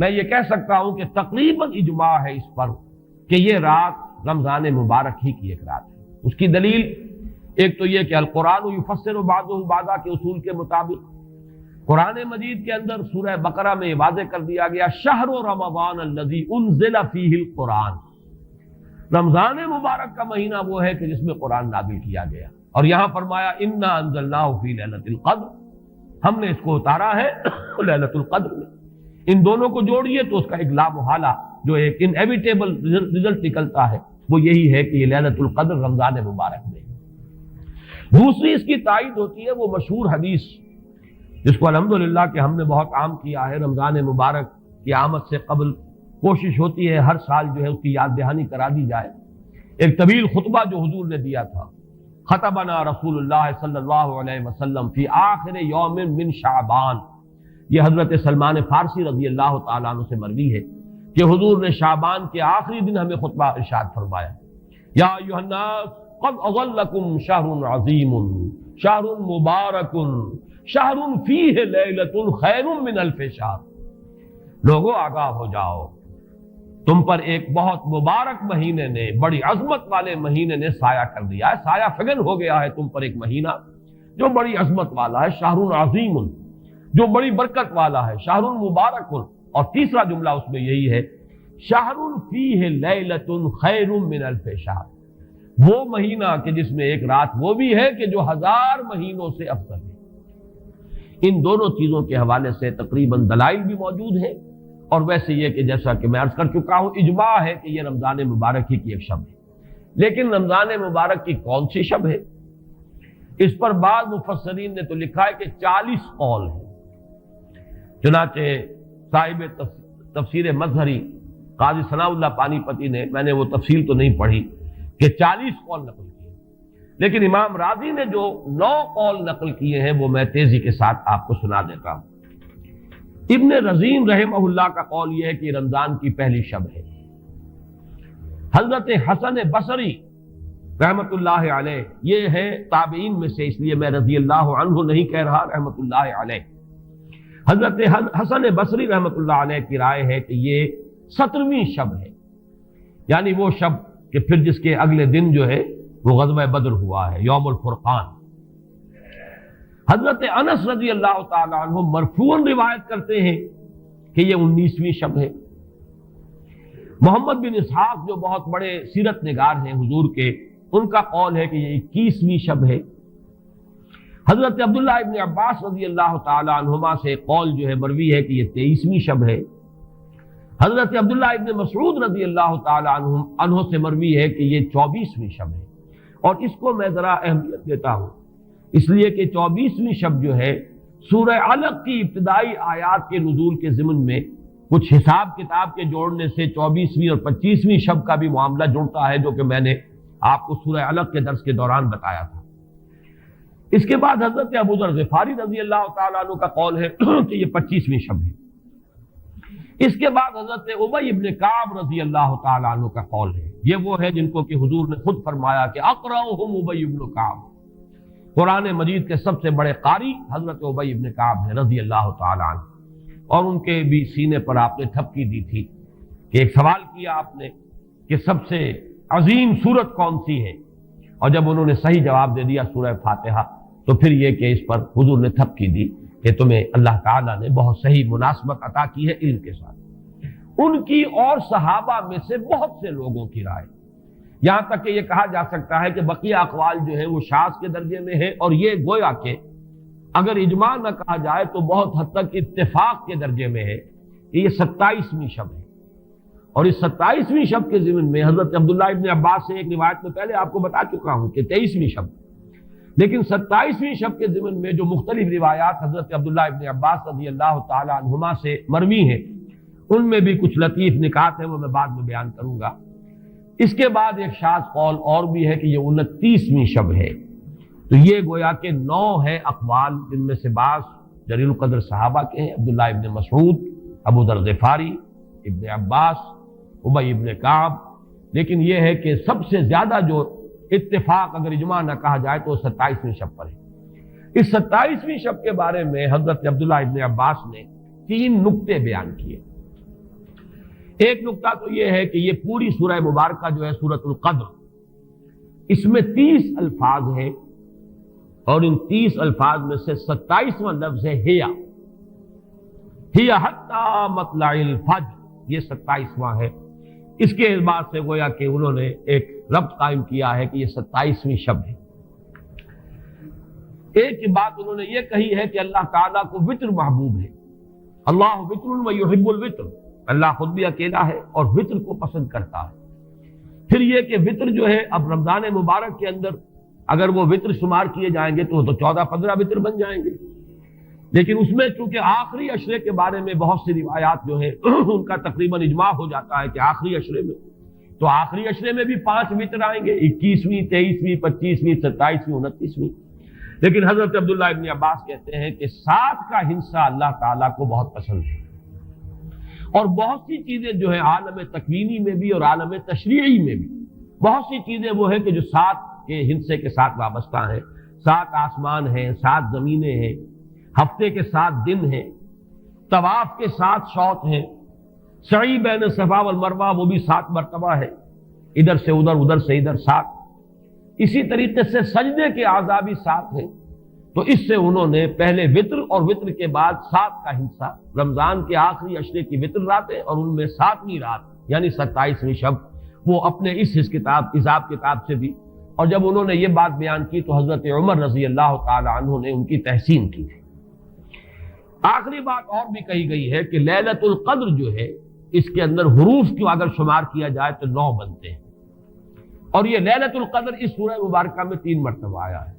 میں یہ کہہ سکتا ہوں کہ تقریباً اجماع ہے اس پر کہ یہ رات رمضان مبارک ہی کی ایک رات ہے۔ اس کی دلیل ایک تو یہ کہ القرآن یفسر بعضہ بعضا کے اصول کے مطابق قرآن مجید کے اندر سورہ بقرہ میں واضح کر دیا گیا شہر رمضان الذی انزل فیہ القرآن، رمضان مبارک کا مہینہ وہ ہے کہ جس میں قرآن نازل کیا گیا، اور یہاں فرمایا انا انزلناہ فی لیلۃ القدر، ہم نے اس کو اتارا ہے لیلۃ القدر میں۔ ان دونوں کو جوڑیے تو اس کا ایک لا محالہ جو ایک انیویٹیبل رزلٹ نکلتا ہے وہ یہی ہے کہ یہ لیلۃ القدر رمضان مبارک میں۔ دوسری اس کی تائید ہوتی ہے وہ مشہور حدیث جس کو الحمدللہ کہ ہم نے بہت عام کیا ہے، رمضان مبارک کی آمد سے قبل کوشش ہوتی ہے ہر سال جو ہے اس کی یاد دہانی کرا دی جائے۔ ایک طویل خطبہ جو حضور نے دیا تھا، خطبنا رسول اللہ صلی اللہ علیہ وسلم فی آخر یوم من شعبان، یہ حضرت سلمان فارسی رضی اللہ تعالیٰ عنہ سے مروی ہے کہ حضور نے شعبان کے آخری دن ہمیں خطبہ ارشاد فرمایا، یا ایھا الناس قد اظلکم شہر عظیم شہر مبارک شہر فیہ لیلۃ خیر من الف شہر، لوگوں آگاہ ہو جاؤ، تم پر ایک بہت مبارک مہینے نے، بڑی عظمت والے مہینے نے سایہ کر دیا ہے، سایہ فگن ہو گیا ہے تم پر ایک مہینہ جو بڑی عظمت والا ہے، شہر عظیم جو بڑی برکت والا ہے، شہر مبارک، اور تیسرا جملہ اس میں یہی ہے شہر فیہ لیلۃ خیر من الف شہر، وہ مہینہ کہ جس میں ایک رات وہ بھی ہے کہ جو 1000 مہینوں سے افضل ہے۔ ان دونوں چیزوں کے حوالے سے تقریباً دلائل بھی موجود ہیں، اور ویسے یہ کہ جیسا کہ میں عرض کر چکا ہوں اجماع ہے کہ یہ رمضان مبارک ہی کی ایک شب ہے۔ لیکن رمضان مبارک کی کون سی شب ہے، اس پر بعض مفسرین نے تو لکھا ہے کہ 40 قول ہیں۔ چنانچہ صاحب تفسیر مظہری قاضی ثناء اللہ پانی پتی نے، میں نے وہ تفصیل تو نہیں پڑھی، کہ 40 قول نقل کیے، لیکن امام راضی نے جو 9 قول نقل کیے ہیں وہ میں تیزی کے ساتھ آپ کو سنا دیتا ہوں۔ ابن رزین رحمہ اللہ کا قول یہ ہے کہ رمضان کی پہلی شب ہے۔ حضرت حسن بصری رحمت اللہ علیہ، یہ ہے تابعین میں سے، اس لیے میں رضی اللہ عنہ نہیں کہہ رہا، رحمت اللہ علیہ، حضرت حسن بصری رحمت اللہ علیہ کی رائے ہے کہ یہ 17ویں شب ہے، یعنی وہ شب کہ پھر جس کے اگلے دن جو ہے وہ غزوہ بدر ہوا ہے، یوم الفرقان۔ حضرت انس رضی اللہ تعالی عنہ مرفوعاً روایت کرتے ہیں کہ یہ 19ویں شب ہے۔ محمد بن اسحاق جو بہت بڑے سیرت نگار ہیں حضور کے، ان کا قول ہے کہ یہ 21ویں شب ہے۔ حضرت عبداللہ ابن عباس رضی اللہ تعالی عنہما سے قول جو ہے مروی ہے کہ یہ 23ویں شب ہے۔ حضرت عبداللہ ابن مسعود رضی اللہ تعالی عنہ سے مروی ہے کہ یہ 24ویں شب ہے، اور اس کو میں ذرا اہمیت دیتا ہوں اس لیے کہ 24ویں شب جو ہے سورہ علق کی ابتدائی آیات کے نزول کے ضمن میں کچھ حساب کتاب کے جوڑنے سے 24ویں اور 25ویں شب کا بھی معاملہ جڑتا ہے، جو کہ میں نے آپ کو سورہ علق کے درس کے دوران بتایا تھا۔ اس کے بعد حضرت ابو ذر غفاری رضی اللہ تعالیٰ عنہ کا قول ہے کہ یہ 25ویں شب ہے۔ اس کے بعد حضرت ابی ابن کعب رضی اللہ تعالیٰ عنہ کا قول ہے، یہ وہ ہے جن کو کہ حضور نے خود فرمایا کہ اقرأہم ابی ابن کعب، قرآن مجید کے سب سے بڑے قاری حضرت ابی ابن کعب ہیں رضی اللہ تعالیٰ عنہ، اور ان کے بھی سینے پر آپ نے تھپکی دی تھی کہ ایک سوال کیا آپ نے کہ سب سے عظیم سورت کون سی ہے، اور جب انہوں نے صحیح جواب دے دیا سورہ فاتحہ، تو پھر یہ کہ اس پر حضور نے تھپکی دی کہ تمہیں اللہ تعالیٰ نے بہت صحیح مناسبت عطا کی ہے علم کے ساتھ۔ ان کی اور صحابہ میں سے بہت سے لوگوں کی رائے، یہاں تک کہ یہ کہا جا سکتا ہے کہ بقیہ اقوال جو ہیں وہ شاذ کے درجے میں ہے، اور یہ گویا کہ اگر اجماع نہ کہا جائے تو بہت حد تک اتفاق کے درجے میں ہے کہ یہ 27ویں شب ہے۔ اور اس 27ویں شب کے ضمن میں حضرت عبداللہ ابن عباس سے ایک روایت میں پہلے آپ کو بتا چکا ہوں کہ 23ویں شب، لیکن 27ویں شب کے ضمن میں جو مختلف روایات حضرت عبداللہ ابن عباس رضی اللہ تعالی عنہما سے مروی ہیں، ان میں بھی کچھ لطیف نکات ہیں، وہ میں بعد میں بیان کروں گا۔ اس کے بعد ایک شاذ قول اور بھی ہے کہ یہ 29ویں شب ہے۔ تو یہ گویا کہ 9 ہے اقوال، جن میں سے بعض جلیل القدر صحابہ کے ہیں، عبداللہ ابن مسعود، ابو ذر غفاری، ابن عباس، ابی ابن کعب، لیکن یہ ہے کہ سب سے زیادہ جو اتفاق اگر اجماع نہ کہا جائے تو 27ویں شب پر ہے۔ اس 27ویں شب کے بارے میں حضرت عبداللہ ابن عباس نے 3 نکتے بیان کیے۔ ایک نقطہ تو یہ ہے کہ یہ پوری سورہ مبارکہ جو ہے سورۃ القدر، اس میں 30 الفاظ ہیں، اور ان 30 الفاظ میں سے 27واں لفظ ہے ہی حتی مطلع الفجر، یہ 27واں ہے۔ اس کے اعتبار سے گویا کہ انہوں نے ایک ربط قائم کیا ہے کہ یہ 27ویں شب ہے۔ ایک بات انہوں نے یہ کہی ہے کہ اللہ تعالیٰ کو وطر محبوب ہے، اللہ وطر و یحب الوطر، اللہ خود بھی اکیلا ہے اور وطر کو پسند کرتا ہے۔ پھر یہ کہ وطر جو ہے اب رمضان مبارک کے اندر اگر وہ وطر شمار کیے جائیں گے تو 14-15 وطر بن جائیں گے، لیکن اس میں چونکہ آخری عشرے کے بارے میں بہت سی روایات جو ہے ان کا تقریباً اجماع ہو جاتا ہے کہ آخری عشرے میں، تو آخری عشرے میں بھی 5 وطر آئیں گے، 21ویں، 23ویں، 25ویں، 27ویں، 29ویں۔ لیکن حضرت عبداللہ ابن عباس کہتے ہیں کہ 7 کا ہندسہ اللہ تعالیٰ کو بہت پسند ہے، اور بہت سی چیزیں جو ہیں عالم تکوینی میں بھی اور عالم تشریعی میں بھی بہت سی چیزیں وہ ہیں کہ جو 7 کے ہندسے کے ساتھ وابستہ ہیں۔ 7 آسمان ہیں، 7 زمینیں ہیں، ہفتے کے 7 دن ہیں، طواف کے 7 شوط ہیں، سعی بین صفا والمروہ وہ بھی 7 مرتبہ ہے، ادھر سے ادھر، ادھر سے ادھر 7۔ اسی طریقے سے سجدے کے اعضاء بھی 7 ہیں، تو اس سے انہوں نے پہلے وطر اور وطر کے بعد 7 کا ہندسہ، رمضان کے آخری عشرے کی وطر راتیں اور ان میں 7ویں رات یعنی 27ویں شب، وہ اپنے اس حساب کتاب سے بھی، اور جب انہوں نے یہ بات بیان کی تو حضرت عمر رضی اللہ تعالی عنہ نے ان کی تحسین کی تھی۔ آخری بات اور بھی کہی گئی ہے کہ لیلۃ القدر جو ہے اس کے اندر حروف کو اگر شمار کیا جائے تو 9 بنتے ہیں، اور یہ لیلۃ القدر اس سورہ مبارکہ میں 3 مرتبہ آیا ہے۔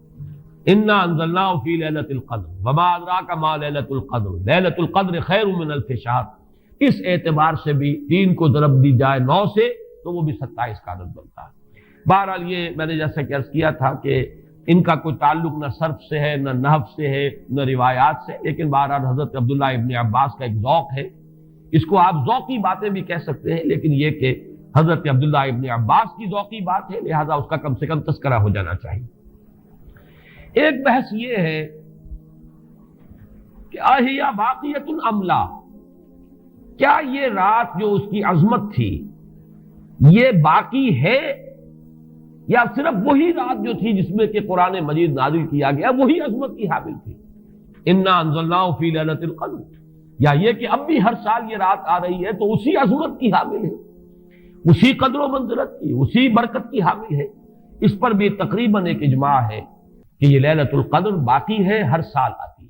انا انزلناہ فی لیلۃ القدر وما ادراک ما لیلۃ القدر لیلۃ القدر خیر من الف شہر، اس اعتبار سے بھی 3 کو ضرب دی جائے 9 سے تو وہ بھی 27 کا عدد بنتا ہے۔ بہرحال یہ میں نے جیسا کہ عرض کیا تھا کہ ان کا کوئی تعلق نہ صرف سے ہے، نہ نحو سے ہے، نہ روایات سے، لیکن بہرحال حضرت عبداللہ ابن عباس کا ایک ذوق ہے، اس کو آپ ذوقی باتیں بھی کہہ سکتے ہیں، لیکن یہ کہ حضرت عبداللہ ابن عباس کی ذوقی بات ہے، لہذا اس کا کم سے کم تذکرہ ہو جانا چاہیے۔ ایک بحث یہ ہے کہ اہیا باقیۃ ام لا، کیا یہ رات جو اس کی عظمت تھی یہ باقی ہے، یا صرف وہی رات جو تھی جس میں کہ قرآن مجید نازل کیا گیا وہی عظمت کی حامل تھی؟ انا انزلناہ فی لیلۃ القدر، یا یہ کہ اب بھی ہر سال یہ رات آ رہی ہے تو اسی عظمت کی حامل ہے، اسی قدر و منزلت کی، اسی برکت کی حامل ہے؟ اس پر بھی تقریباً ایک اجماع ہے کہ یہ لیلۃ القدر باقی ہے، ہر سال آتی ہے۔